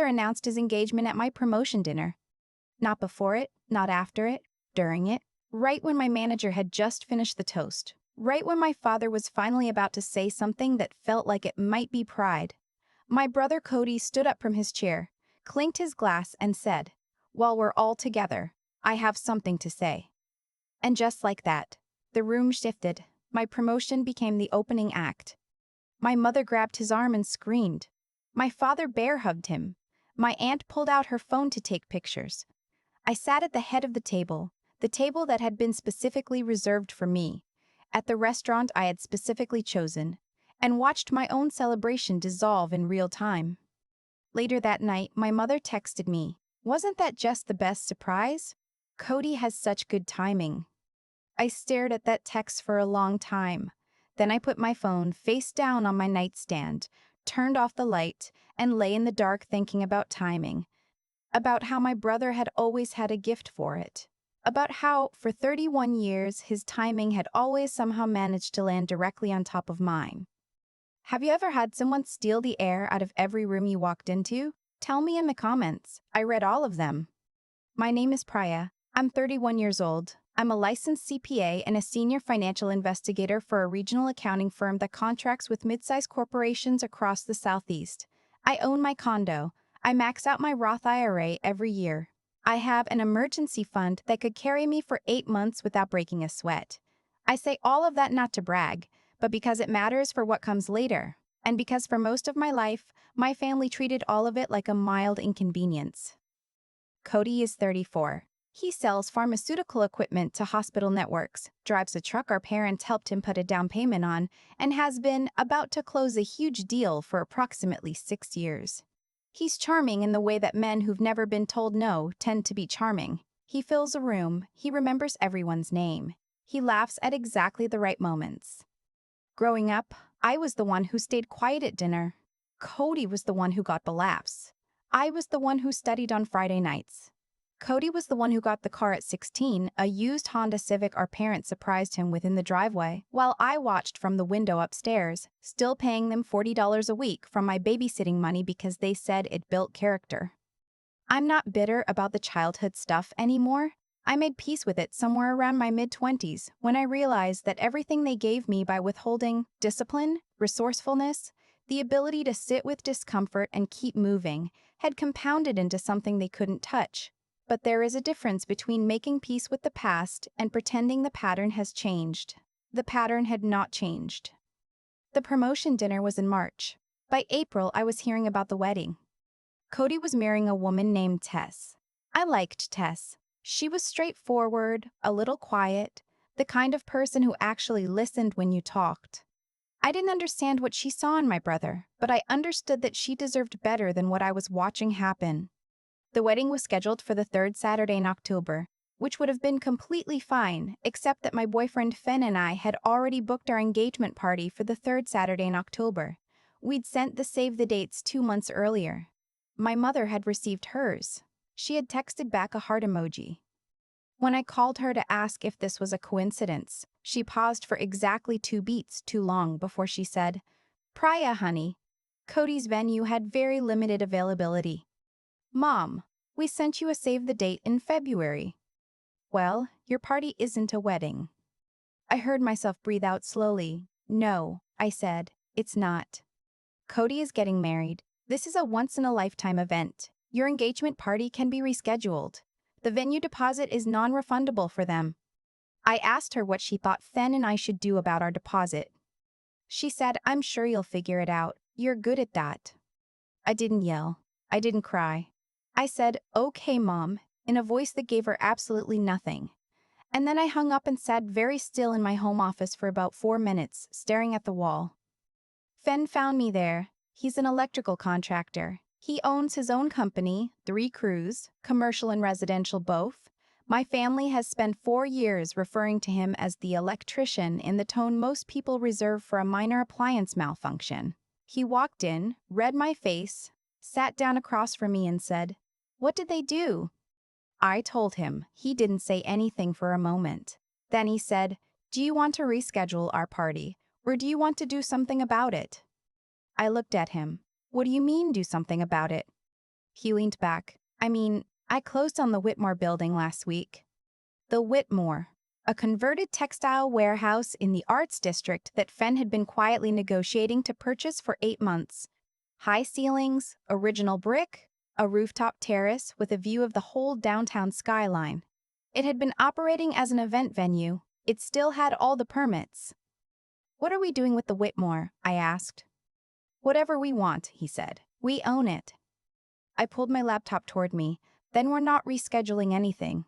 announced his engagement at my promotion dinner. Not before it, not after it, during it, right when my manager had just finished the toast, right when my father was finally about to say something that felt like it might be pride. My brother Cody stood up from his chair, clinked his glass, and said, "While we're all together, I have something to say." And just like that, the room shifted. My promotion became the opening act. My mother grabbed his arm and screamed. My father bear hugged him. My aunt pulled out her phone to take pictures. I sat at the head of the table that had been specifically reserved for me, at the restaurant I had specifically chosen, and watched my own celebration dissolve in real time. Later that night, my mother texted me, "Wasn't that just the best surprise? Cody has such good timing." I stared at that text for a long time. Then I put my phone face down on my nightstand, turned off the light, and lay in the dark thinking about timing. About how my brother had always had a gift for it. About how, for 31 years, his timing had always somehow managed to land directly on top of mine. Have you ever had someone steal the air out of every room you walked into? Tell me in the comments. I read all of them. My name is Priya. I'm 31 years old. I'm a licensed CPA and a senior financial investigator for a regional accounting firm that contracts with mid-sized corporations across the Southeast. I own my condo. I max out my Roth IRA every year. I have an emergency fund that could carry me for 8 months without breaking a sweat. I say all of that not to brag, but because it matters for what comes later. And because for most of my life, my family treated all of it like a mild inconvenience. Cody is 34. He sells pharmaceutical equipment to hospital networks, drives a truck our parents helped him put a down payment on, and has been about to close a huge deal for approximately 6 years. He's charming in the way that men who've never been told no tend to be charming. He fills a room, he remembers everyone's name. He laughs at exactly the right moments. Growing up, I was the one who stayed quiet at dinner. Cody was the one who got the laughs. I was the one who studied on Friday nights. Cody was the one who got the car at 16, a used Honda Civic our parents surprised him with in the driveway, while I watched from the window upstairs, still paying them $40 a week from my babysitting money because they said it built character. I'm not bitter about the childhood stuff anymore. I made peace with it somewhere around my mid-20s when I realized that everything they gave me by withholding discipline, resourcefulness, the ability to sit with discomfort and keep moving, had compounded into something they couldn't touch. But there is a difference between making peace with the past and pretending the pattern has changed. The pattern had not changed. The promotion dinner was in March. By April, I was hearing about the wedding. Cody was marrying a woman named Tess. I liked Tess. She was straightforward, a little quiet, the kind of person who actually listened when you talked. I didn't understand what she saw in my brother, but I understood that she deserved better than what I was watching happen. The wedding was scheduled for the third Saturday in October, which would have been completely fine, except that my boyfriend Fenn and I had already booked our engagement party for the third Saturday in October. We'd sent the save the dates 2 months earlier. My mother had received hers. She had texted back a heart emoji. When I called her to ask if this was a coincidence, she paused for exactly 2 beats too long before she said, "Priya, honey, Cody's venue had very limited availability. Mom, we sent you a save the date in February." Well, your party isn't a wedding. I heard myself breathe out slowly. "No," I said, "it's not. Cody is getting married. This is a once-in-a-lifetime event. Your engagement party can be rescheduled. The venue deposit is non-refundable for them." I asked her what she thought Fenn and I should do about our deposit. She said, "I'm sure you'll figure it out. You're good at that." I didn't yell. I didn't cry. I said, "Okay, Mom," in a voice that gave her absolutely nothing. And then I hung up and sat very still in my home office for about 4 minutes, staring at the wall. Fenn found me there. He's an electrical contractor. He owns his own company, 3 crews, commercial and residential both. My family has spent 4 years referring to him as the electrician in the tone most people reserve for a minor appliance malfunction. He walked in, read my face, sat down across from me and said, "What did they do?" I told him. He didn't say anything for a moment. Then he said, "Do you want to reschedule our party, or do you want to do something about it?" I looked at him. "What do you mean, do something about it?" He leaned back. I closed on the Whitmore building last week. The Whitmore, a converted textile warehouse in the Arts District that Fenn had been quietly negotiating to purchase for 8 months. High ceilings, original brick, a rooftop terrace with a view of the whole downtown skyline. It had been operating as an event venue. It still had all the permits. "What are we doing with the Whitmore?" I asked. "Whatever we want," he said. "We own it." I pulled my laptop toward me. "Then we're not rescheduling anything."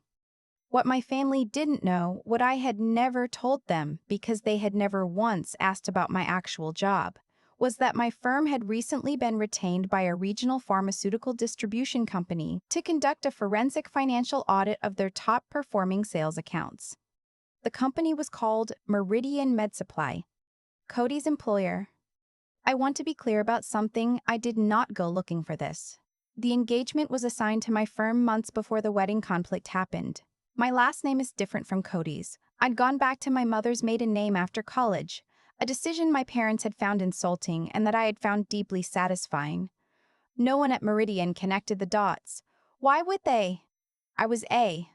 What my family didn't know, what I had never told them because they had never once asked about my actual job, was that my firm had recently been retained by a regional pharmaceutical distribution company to conduct a forensic financial audit of their top-performing sales accounts. The company was called Meridian Med Supply, Cody's employer. I want to be clear about something. I did not go looking for this. The engagement was assigned to my firm months before the wedding conflict happened. My last name is different from Cody's. I'd gone back to my mother's maiden name after college, a decision my parents had found insulting and that I had found deeply satisfying. No one at Meridian connected the dots. Why would they? I was A.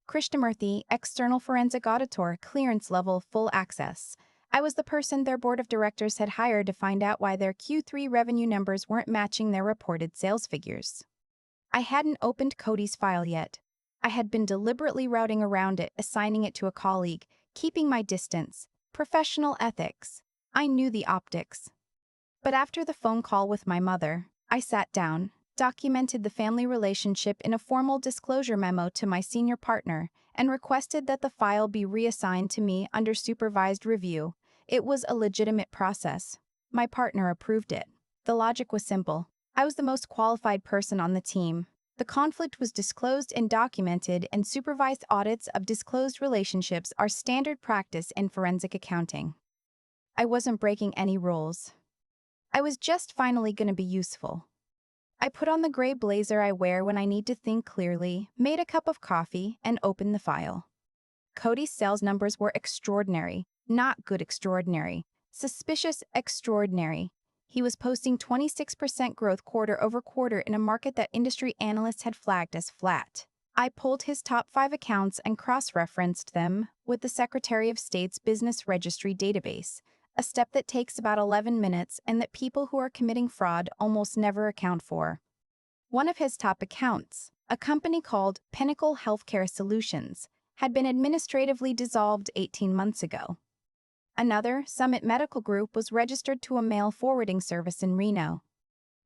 Krishnamurthy, external forensic auditor, clearance level, full access. I was the person their board of directors had hired to find out why their Q3 revenue numbers weren't matching their reported sales figures. I hadn't opened Cody's file yet. I had been deliberately routing around it, assigning it to a colleague, keeping my distance. Professional ethics. I knew the optics. But after the phone call with my mother, I sat down, documented the family relationship in a formal disclosure memo to my senior partner, and requested that the file be reassigned to me under supervised review. It was a legitimate process. My partner approved it. The logic was simple. I was the most qualified person on the team. The conflict was disclosed and documented, and supervised audits of disclosed relationships are standard practice in forensic accounting. I wasn't breaking any rules. I was just finally going to be useful. I put on the gray blazer I wear when I need to think clearly, made a cup of coffee, and opened the file. Cody's sales numbers were extraordinary, not good extraordinary, suspicious extraordinary. He was posting 26% growth quarter over quarter in a market that industry analysts had flagged as flat. I pulled his top 5 accounts and cross-referenced them with the Secretary of State's Business Registry database, a step that takes about 11 minutes and that people who are committing fraud almost never account for. One of his top accounts, a company called Pinnacle Healthcare Solutions, had been administratively dissolved 18 months ago. Another, Summit Medical Group, was registered to a mail forwarding service in Reno.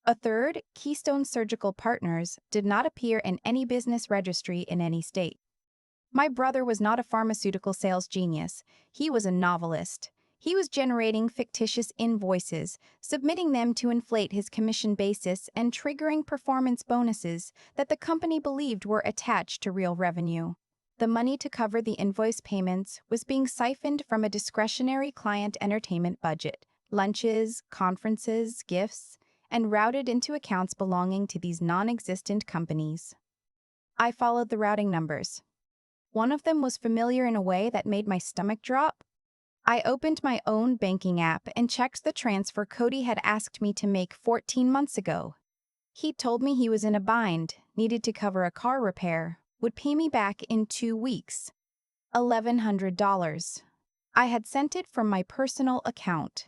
A third, Keystone Surgical Partners, did not appear in any business registry in any state. My brother was not a pharmaceutical sales genius. He was a novelist. He was generating fictitious invoices, submitting them to inflate his commission basis, and triggering performance bonuses that the company believed were attached to real revenue. The money to cover the invoice payments was being siphoned from a discretionary client entertainment budget, lunches, conferences, gifts, and routed into accounts belonging to these non-existent companies. I followed the routing numbers. One of them was familiar in a way that made my stomach drop. I opened my own banking app and checked the transfer Cody had asked me to make 14 months ago. He told me he was in a bind, needed to cover a car repair, would pay me back in 2 weeks. $1,100. I had sent it from my personal account.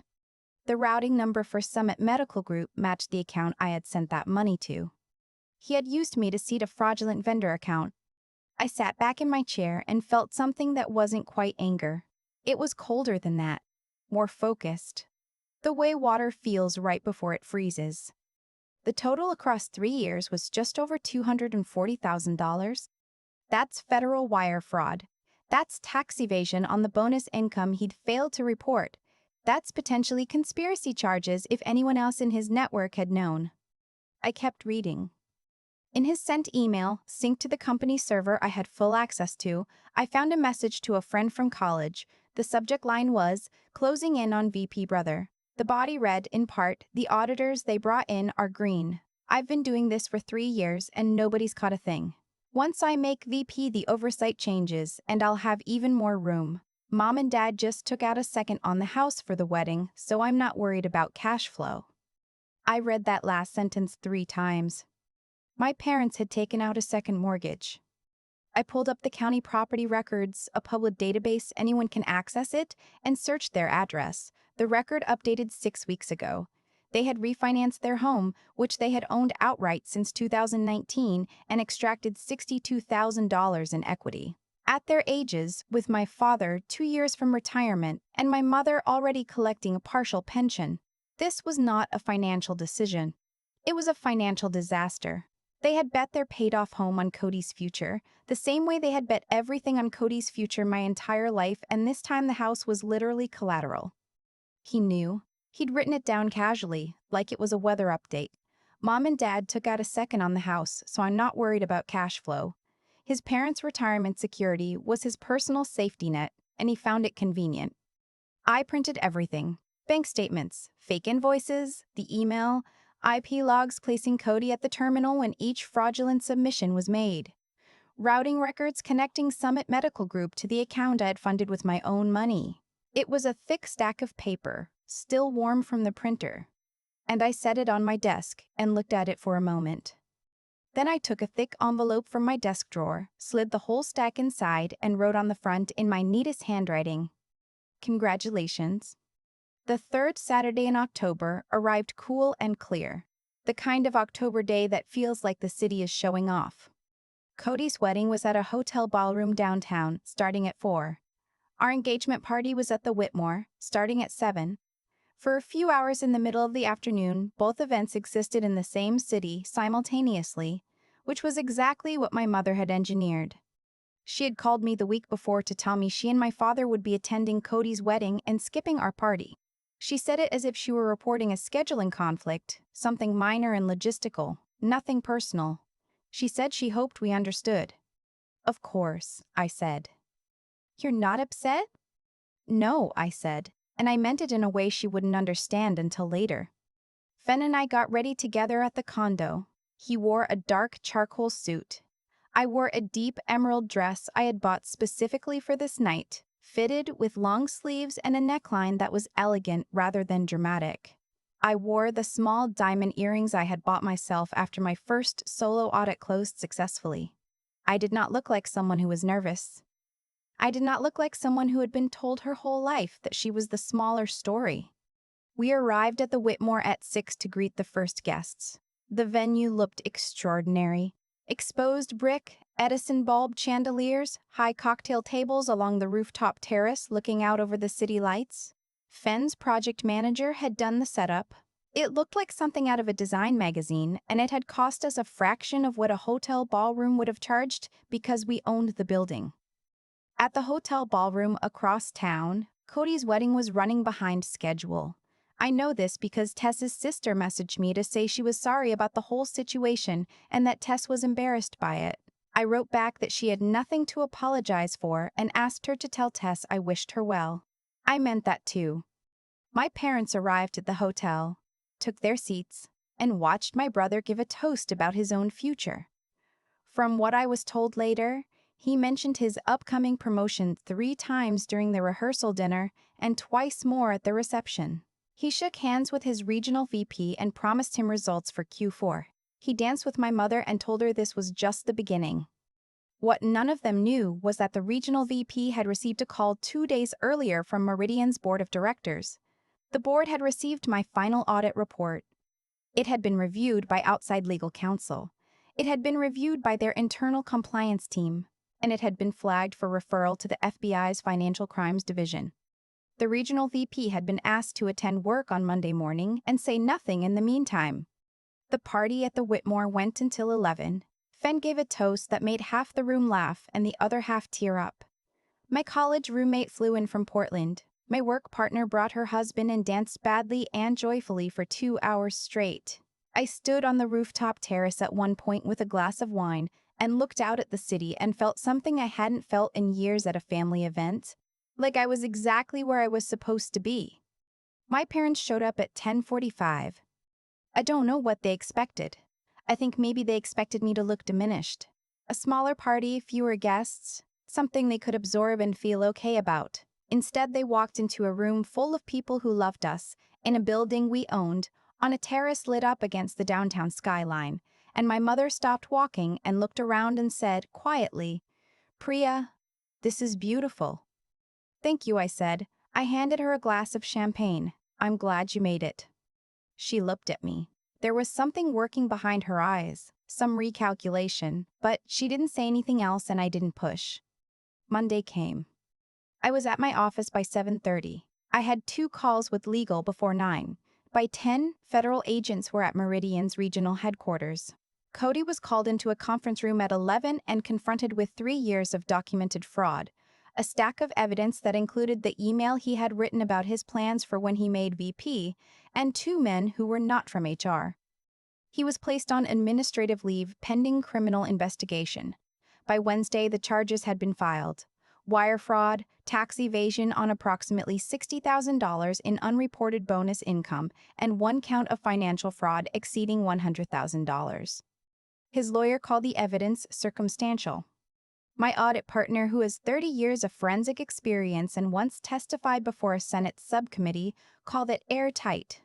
The routing number for Summit Medical Group matched the account I had sent that money to. He had used me to seed a fraudulent vendor account. I sat back in my chair and felt something that wasn't quite anger. It was colder than that, more focused. The way water feels right before it freezes. The total across 3 years was just over $240,000. That's federal wire fraud. That's tax evasion on the bonus income he'd failed to report. That's potentially conspiracy charges if anyone else in his network had known. I kept reading. In his sent email, synced to the company server I had full access to, I found a message to a friend from college. The subject line was, "Closing in on VP brother." The body read, in part, "The auditors they brought in are green. I've been doing this for 3 years and nobody's caught a thing. Once I make VP, the oversight changes and I'll have even more room. Mom and Dad just took out a second on the house for the wedding, so I'm not worried about cash flow." I read that last sentence 3 times. My parents had taken out a second mortgage. I pulled up the county property records, a public database, anyone can access it, and searched their address. The record updated 6 weeks ago. They had refinanced their home, which they had owned outright since 2019, and extracted $62,000 in equity. At their ages, with my father 2 years from retirement and my mother already collecting a partial pension, this was not a financial decision. It was a financial disaster. They had bet their paid-off home on Cody's future, the same way they had bet everything on Cody's future my entire life, and this time the house was literally collateral. He knew. He'd written it down casually, like it was a weather update. Mom and Dad took out a second on the house, so I'm not worried about cash flow. His parents' retirement security was his personal safety net, and he found it convenient. I printed everything. Bank statements, fake invoices, the email, IP logs placing Cody at the terminal when each fraudulent submission was made. Routing records connecting Summit Medical Group to the account I had funded with my own money. It was a thick stack of paper, still warm from the printer. And I set it on my desk and looked at it for a moment. Then I took a thick envelope from my desk drawer, slid the whole stack inside, and wrote on the front in my neatest handwriting, "Congratulations." The third Saturday in October arrived cool and clear, the kind of October day that feels like the city is showing off. Cody's wedding was at a hotel ballroom downtown, starting at 4. Our engagement party was at the Whitmore, starting at 7. For a few hours in the middle of the afternoon, both events existed in the same city simultaneously, which was exactly what my mother had engineered. She had called me the week before to tell me she and my father would be attending Cody's wedding and skipping our party. She said it as if she were reporting a scheduling conflict, something minor and logistical, nothing personal. She said she hoped we understood. "Of course," I said. "You're not upset?" "No," I said, and I meant it in a way she wouldn't understand until later. Fen and I got ready together at the condo. He wore a dark charcoal suit. I wore a deep emerald dress I had bought specifically for this night, fitted with long sleeves and a neckline that was elegant rather than dramatic. I wore the small diamond earrings I had bought myself after my first solo audit closed successfully. I did not look like someone who was nervous. I did not look like someone who had been told her whole life that she was the smaller story. We arrived at the Whitmore at 6 to greet the first guests. The venue looked extraordinary. Exposed brick, Edison bulb chandeliers, high cocktail tables along the rooftop terrace looking out over the city lights. Fen's project manager had done the setup. It looked like something out of a design magazine, and it had cost us a fraction of what a hotel ballroom would have charged because we owned the building. At the hotel ballroom across town, Cody's wedding was running behind schedule. I know this because Tess's sister messaged me to say she was sorry about the whole situation and that Tess was embarrassed by it. I wrote back that she had nothing to apologize for and asked her to tell Tess I wished her well. I meant that too. My parents arrived at the hotel, took their seats, and watched my brother give a toast about his own future. From what I was told later, he mentioned his upcoming promotion 3 times during the rehearsal dinner and twice more at the reception. He shook hands with his regional VP and promised him results for Q4. He danced with my mother and told her this was just the beginning. What none of them knew was that the regional VP had received a call 2 days earlier from Meridian's board of directors. The board had received my final audit report. It had been reviewed by outside legal counsel. It had been reviewed by their internal compliance team, and it had been flagged for referral to the FBI's Financial Crimes Division. The regional VP had been asked to attend work on Monday morning and say nothing in the meantime. The party at the Whitmore went until 11. Fen gave a toast that made half the room laugh and the other half tear up. My college roommate flew in from Portland. My work partner brought her husband and danced badly and joyfully for 2 hours straight. I stood on the rooftop terrace at one point with a glass of wine and looked out at the city and felt something I hadn't felt in years at a family event. Like I was exactly where I was supposed to be. My parents showed up at 10:45. I don't know what they expected. I think maybe they expected me to look diminished. A smaller party, fewer guests, something they could absorb and feel okay about. Instead, they walked into a room full of people who loved us, in a building we owned, on a terrace lit up against the downtown skyline, and my mother stopped walking and looked around and said, quietly, "Priya, this is beautiful." "Thank you," I said. I handed her a glass of champagne. "I'm glad you made it." She looked at me. There was something working behind her eyes, some recalculation, but she didn't say anything else and I didn't push. Monday came. I was at my office by 7:30. I had 2 calls with legal before 9. By 10, federal agents were at Meridian's regional headquarters. Cody was called into a conference room at 11 and confronted with 3 years of documented fraud, a stack of evidence that included the email he had written about his plans for when he made VP, and 2 men who were not from HR. He was placed on administrative leave pending criminal investigation. By Wednesday, the charges had been filed: wire fraud, tax evasion on approximately $60,000 in unreported bonus income, and 1 count of financial fraud exceeding $100,000. His lawyer called the evidence circumstantial. My audit partner, who has 30 years of forensic experience and once testified before a Senate subcommittee, called it airtight.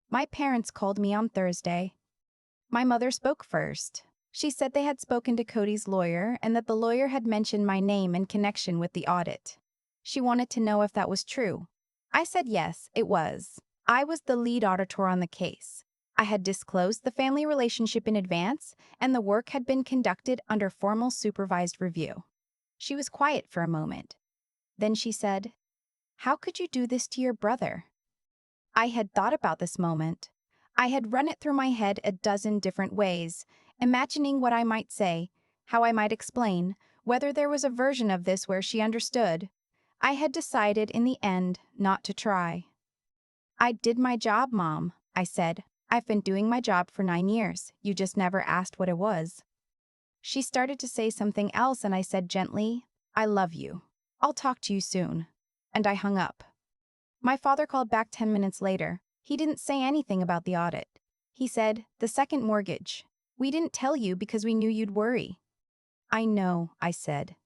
My parents called me on Thursday. My mother spoke first. She said they had spoken to Cody's lawyer and that the lawyer had mentioned my name in connection with the audit. She wanted to know if that was true. I said yes, it was. I was the lead auditor on the case. I had disclosed the family relationship in advance, and the work had been conducted under formal supervised review. She was quiet for a moment. Then she said, "How could you do this to your brother?" I had thought about this moment. I had run it through my head a dozen different ways, imagining what I might say, how I might explain, whether there was a version of this where she understood. I had decided in the end not to try. "I did my job, Mom," I said. "I've been doing my job for 9 years. You just never asked what it was." She started to say something else and I said gently, "I love you. I'll talk to you soon." And I hung up. My father called back 10 minutes later. He didn't say anything about the audit. He said, "The second mortgage. We didn't tell you because we knew you'd worry." "I know," I said.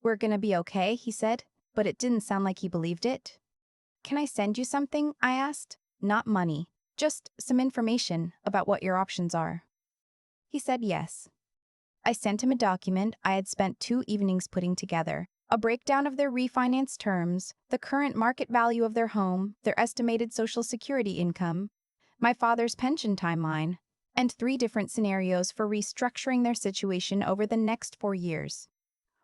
"We're gonna be okay," he said, but it didn't sound like he believed it. "Can I send you something?" I asked. "Not money, just some information about what your options are." He said yes. I sent him a document I had spent 2 evenings putting together, a breakdown of their refinance terms, the current market value of their home, their estimated Social Security income, my father's pension timeline, and 3 different scenarios for restructuring their situation over the next 4 years.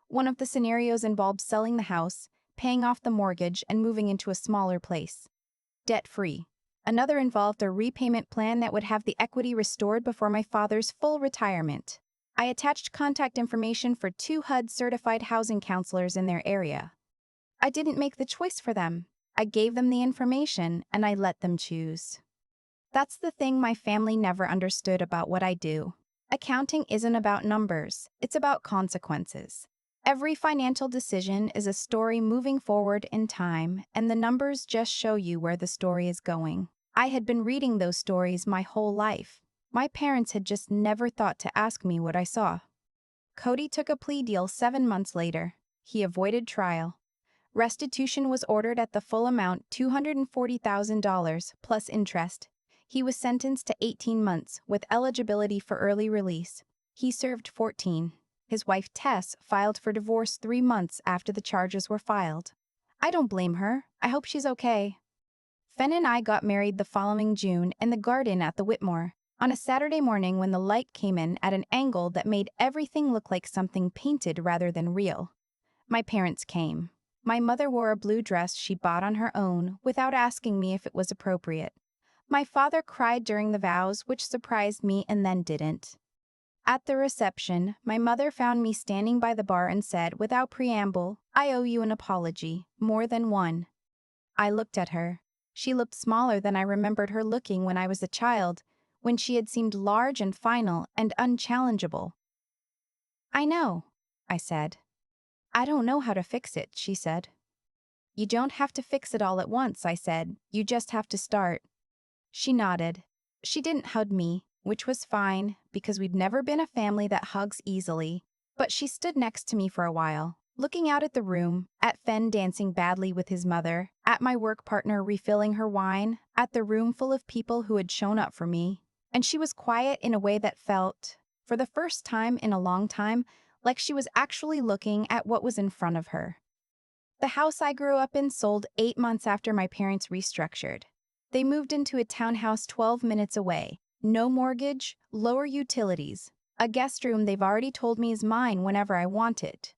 One of the scenarios involved selling the house, paying off the mortgage, and moving into a smaller place, debt-free. Another involved a repayment plan that would have the equity restored before my father's full retirement. I attached contact information for 2 HUD-certified housing counselors in their area. I didn't make the choice for them. I gave them the information, and I let them choose. That's the thing my family never understood about what I do. Accounting isn't about numbers, it's about consequences. Every financial decision is a story moving forward in time, and the numbers just show you where the story is going. I had been reading those stories my whole life. My parents had just never thought to ask me what I saw. Cody took a plea deal 7 months later. He avoided trial. Restitution was ordered at the full amount, $240,000 plus interest. He was sentenced to 18 months with eligibility for early release. He served 14. His wife Tess filed for divorce 3 months after the charges were filed. I don't blame her. I hope she's okay. Fen and I got married the following June in the garden at the Whitmore, on a Saturday morning when the light came in at an angle that made everything look like something painted rather than real. My parents came. My mother wore a blue dress she bought on her own without asking me if it was appropriate. My father cried during the vows, which surprised me and then didn't. At the reception, my mother found me standing by the bar and said, without preamble, "I owe you an apology, more than one." I looked at her. She looked smaller than I remembered her looking when I was a child, when she had seemed large and final and unchallengeable. "I know," I said. "I don't know how to fix it," she said. "You don't have to fix it all at once," I said. "You just have to start." She nodded. She didn't hug me, which was fine, because we'd never been a family that hugs easily. But she stood next to me for a while, looking out at the room, at Fen dancing badly with his mother, at my work partner refilling her wine, at the room full of people who had shown up for me. And she was quiet in a way that felt, for the first time in a long time, like she was actually looking at what was in front of her. The house I grew up in sold 8 months after my parents restructured. They moved into a townhouse 12 minutes away. No mortgage, lower utilities. A guest room they've already told me is mine whenever I want it.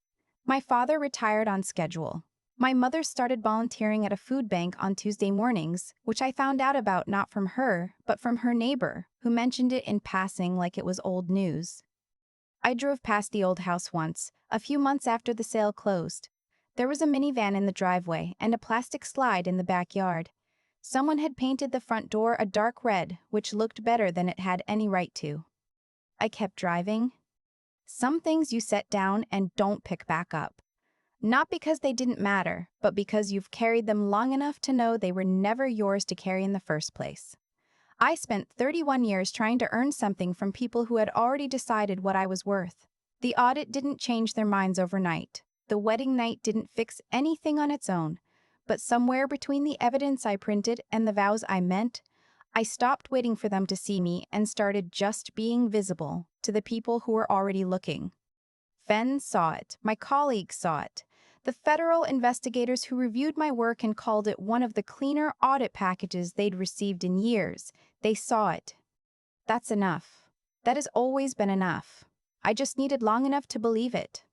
My father retired on schedule. My mother started volunteering at a food bank on Tuesday mornings, which I found out about not from her, but from her neighbor, who mentioned it in passing like it was old news. I drove past the old house once, a few months after the sale closed. There was a minivan in the driveway and a plastic slide in the backyard. Someone had painted the front door a dark red, which looked better than it had any right to. I kept driving. Some things you set down and don't pick back up. Not because they didn't matter, but because you've carried them long enough to know they were never yours to carry in the first place. I spent 31 years trying to earn something from people who had already decided what I was worth. The audit didn't change their minds overnight. The wedding night didn't fix anything on its own. But somewhere between the evidence I printed and the vows I meant, I stopped waiting for them to see me and started just being visible to the people who were already looking. Fenn saw it. My colleagues saw it. The federal investigators who reviewed my work and called it one of the cleaner audit packages they'd received in years, they saw it. That's enough. That has always been enough. I just needed long enough to believe it.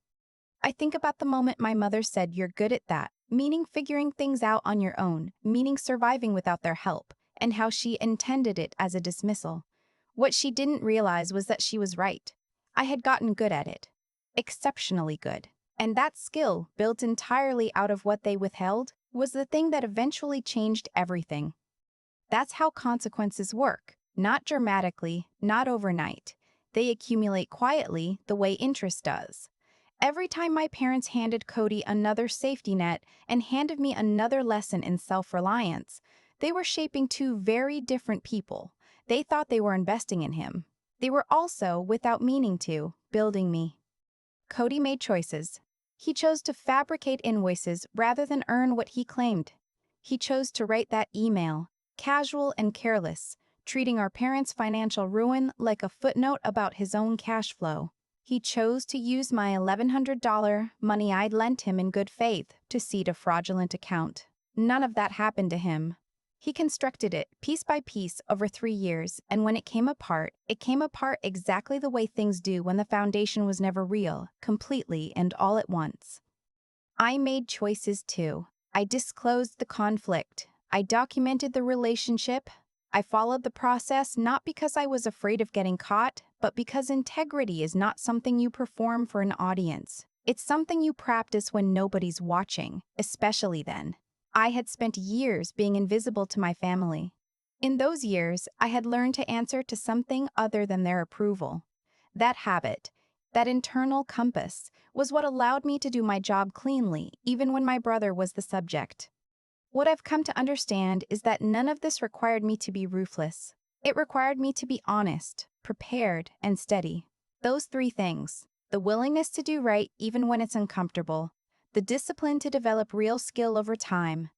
I think about the moment my mother said you're good at that, meaning figuring things out on your own, meaning surviving without their help, and how she intended it as a dismissal. What she didn't realize was that she was right. I had gotten good at it. Exceptionally good. And that skill, built entirely out of what they withheld, was the thing that eventually changed everything. That's how consequences work. Not dramatically, not overnight. They accumulate quietly, the way interest does. Every time my parents handed Cody another safety net and handed me another lesson in self-reliance, they were shaping two very different people. They thought they were investing in him. They were also, without meaning to, building me. Cody made choices. He chose to fabricate invoices rather than earn what he claimed. He chose to write that email, casual and careless, treating our parents' financial ruin like a footnote about his own cash flow. He chose to use my $1,100 money I'd lent him in good faith to seed a fraudulent account. None of that happened to him. He constructed it piece by piece over 3 years, and when it came apart exactly the way things do when the foundation was never real, completely and all at once. I made choices too. I disclosed the conflict. I documented the relationship. I followed the process not because I was afraid of getting caught, but because integrity is not something you perform for an audience. It's something you practice when nobody's watching, especially then. I had spent years being invisible to my family. In those years, I had learned to answer to something other than their approval. That habit, that internal compass, was what allowed me to do my job cleanly, even when my brother was the subject. What I've come to understand is that none of this required me to be ruthless. It required me to be honest, prepared, and steady. Those 3 things: the willingness to do right even when it's uncomfortable, the discipline to develop real skill over time,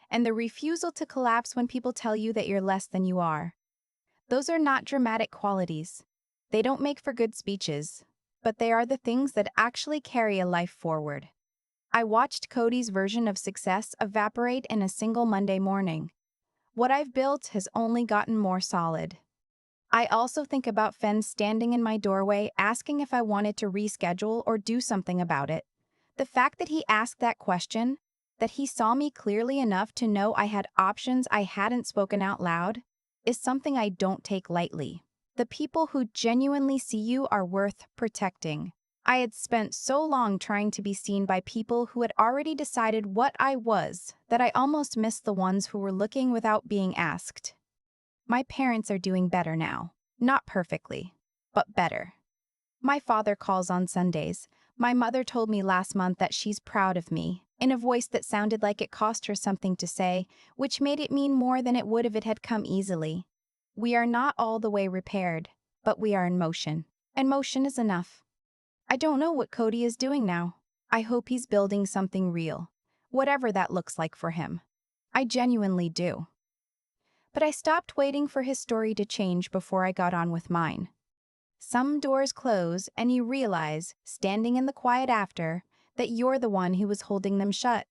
and the refusal to collapse when people tell you that you're less than you are. Those are not dramatic qualities. They don't make for good speeches, but they are the things that actually carry a life forward. I watched Cody's version of success evaporate in a single Monday morning. What I've built has only gotten more solid. I also think about Fenn standing in my doorway asking if I wanted to reschedule or do something about it. The fact that he asked that question, that he saw me clearly enough to know I had options I hadn't spoken out loud, is something I don't take lightly. The people who genuinely see you are worth protecting. I had spent so long trying to be seen by people who had already decided what I was that I almost missed the ones who were looking without being asked. My parents are doing better now. Not perfectly, but better. My father calls on Sundays. My mother told me last month that she's proud of me, in a voice that sounded like it cost her something to say, which made it mean more than it would if it had come easily. We are not all the way repaired, but we are in motion. And motion is enough. I don't know what Cody is doing now. I hope he's building something real, whatever that looks like for him. I genuinely do. But I stopped waiting for his story to change before I got on with mine. Some doors close and you realize, standing in the quiet after, that you're the one who was holding them shut.